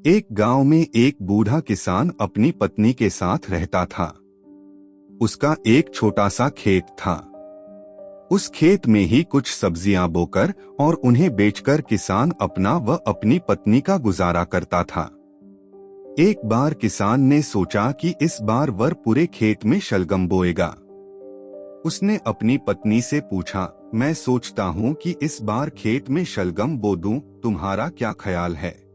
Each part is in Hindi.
एक गांव में एक बूढ़ा किसान अपनी पत्नी के साथ रहता था। उसका एक छोटा सा खेत था। उस खेत में ही कुछ सब्जियां बोकर और उन्हें बेचकर किसान अपना व अपनी पत्नी का गुजारा करता था। एक बार किसान ने सोचा कि इस बार वह पूरे खेत में शलगम बोएगा। उसने अपनी पत्नी से पूछा, मैं सोचता हूँ कि इस बार खेत में शलगम बो दूं, तुम्हारा क्या ख्याल है?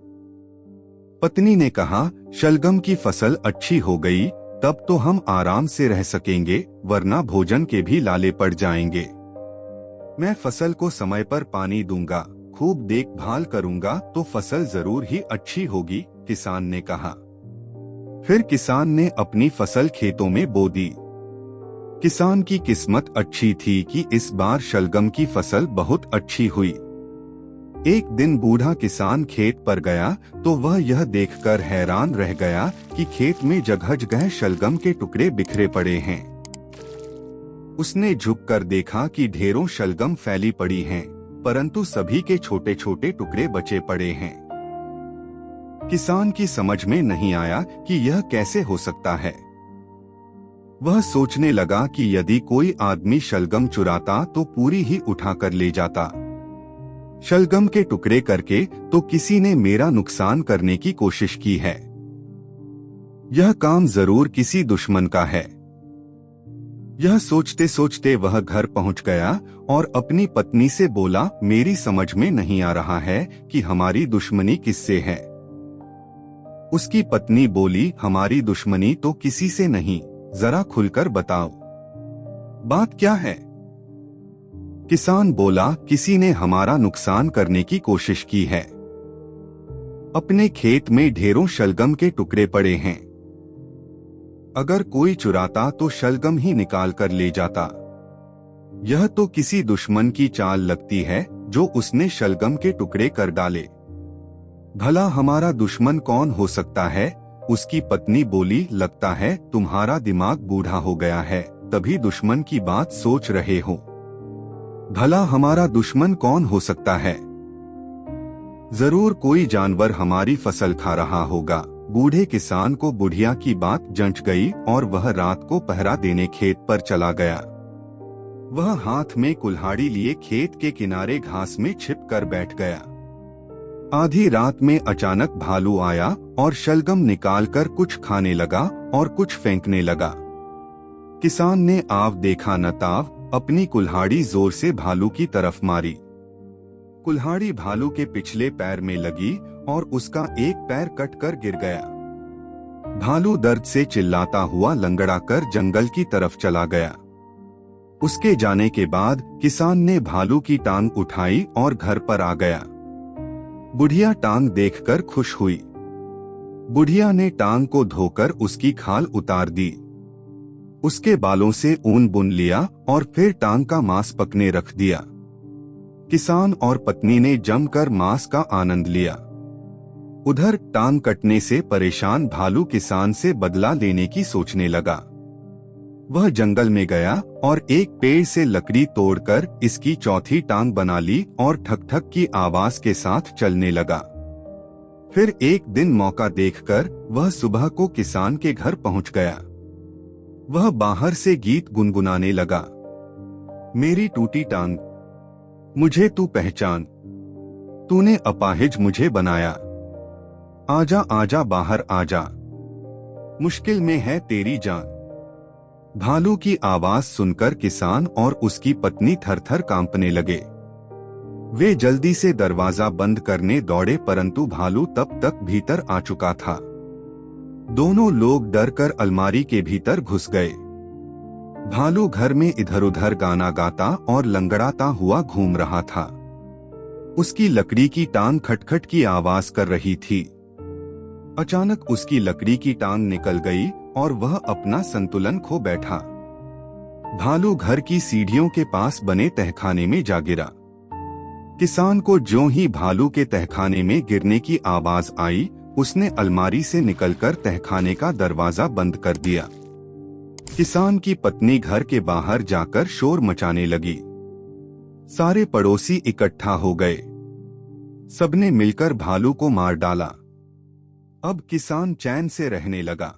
पत्नी ने कहा, शलगम की फसल अच्छी हो गई तब तो हम आराम से रह सकेंगे, वरना भोजन के भी लाले पड़ जाएंगे। मैं फसल को समय पर पानी दूंगा, खूब देखभाल करूंगा तो फसल जरूर ही अच्छी होगी, किसान ने कहा। फिर किसान ने अपनी फसल खेतों में बो दी। किसान की किस्मत अच्छी थी कि इस बार शलगम की फसल बहुत अच्छी हुई। एक दिन बूढ़ा किसान खेत पर गया तो वह यह देखकर हैरान रह गया कि खेत में जगह-जगह शलगम के टुकड़े बिखरे पड़े हैं। उसने झुककर देखा कि ढेरों शलगम फैली पड़ी हैं, परंतु सभी के छोटे छोटे टुकड़े बचे पड़े हैं। किसान की समझ में नहीं आया कि यह कैसे हो सकता है। वह सोचने लगा कि यदि कोई आदमी शलगम चुराता तो पूरी ही उठाकर ले जाता। शलगम के टुकड़े करके तो किसी ने मेरा नुकसान करने की कोशिश की है। यह काम जरूर किसी दुश्मन का है। यह सोचते सोचते वह घर पहुंच गया और अपनी पत्नी से बोला, मेरी समझ में नहीं आ रहा है कि हमारी दुश्मनी किससे है। उसकी पत्नी बोली, हमारी दुश्मनी तो किसी से नहीं, जरा खुलकर बताओ, बात क्या है? किसान बोला, किसी ने हमारा नुकसान करने की कोशिश की है। अपने खेत में ढेरों शलगम के टुकड़े पड़े हैं। अगर कोई चुराता तो शलगम ही निकाल कर ले जाता। यह तो किसी दुश्मन की चाल लगती है जो उसने शलगम के टुकड़े कर डाले। भला हमारा दुश्मन कौन हो सकता है? उसकी पत्नी बोली, लगता है तुम्हारा दिमाग बूढ़ा हो गया है, तभी दुश्मन की बात सोच रहे हो। भला हमारा दुश्मन कौन हो सकता है? जरूर कोई जानवर हमारी फसल खा रहा होगा। बूढ़े किसान को बुढ़िया की बात जंच गई और वह रात को पहरा देने खेत पर चला गया। वह हाथ में कुल्हाड़ी लिए खेत के किनारे घास में छिप कर बैठ गया। आधी रात में अचानक भालू आया और शलगम निकालकर कुछ खाने लगा और कुछ फेंकने लगा। किसान ने आव देखा न ताव, अपनी कुल्हाड़ी जोर से भालू की तरफ मारी। कुल्हाड़ी भालू के पिछले पैर में लगी और उसका एक पैर कटकर गिर गया। भालू दर्द से चिल्लाता हुआ लंगड़ाकर जंगल की तरफ चला गया। उसके जाने के बाद किसान ने भालू की टांग उठाई और घर पर आ गया। बुढ़िया टांग देखकर खुश हुई। बुढ़िया ने टांग को धोकर उसकी खाल उतार दी। उसके बालों से ऊन बुन लिया और फिर टांग का मांस पकने रख दिया। किसान और पत्नी ने जमकर मांस का आनंद लिया। उधर टांग कटने से परेशान भालू किसान से बदला लेने की सोचने लगा। वह जंगल में गया और एक पेड़ से लकड़ी तोड़कर इसकी चौथी टांग बना ली और ठक ठक की आवाज के साथ चलने लगा। फिर एक दिन मौका देखकर वह सुबह को किसान के घर पहुंच गया। वह बाहर से गीत गुनगुनाने लगा, मेरी टूटी टांग मुझे तू पहचान, तूने अपाहिज मुझे बनाया, आजा आजा बाहर आजा, मुश्किल में है तेरी जान। भालू की आवाज सुनकर किसान और उसकी पत्नी थरथर कांपने लगे। वे जल्दी से दरवाजा बंद करने दौड़े, परंतु भालू तब तक भीतर आ चुका था। दोनों लोग डरकर अलमारी के भीतर घुस गए। भालू घर में इधर उधर गाना गाता और लंगड़ाता हुआ घूम रहा था। उसकी लकड़ी की टांग खटखट की आवाज कर रही थी। अचानक उसकी लकड़ी की टांग निकल गई और वह अपना संतुलन खो बैठा। भालू घर की सीढ़ियों के पास बने तहखाने में जा गिरा। किसान को ज्यों ही भालू के तहखाने में गिरने की आवाज आई, उसने अलमारी से निकलकर तहखाने का दरवाजा बंद कर दिया। किसान की पत्नी घर के बाहर जाकर शोर मचाने लगी। सारे पड़ोसी इकट्ठा हो गए। सबने मिलकर भालू को मार डाला। अब किसान चैन से रहने लगा।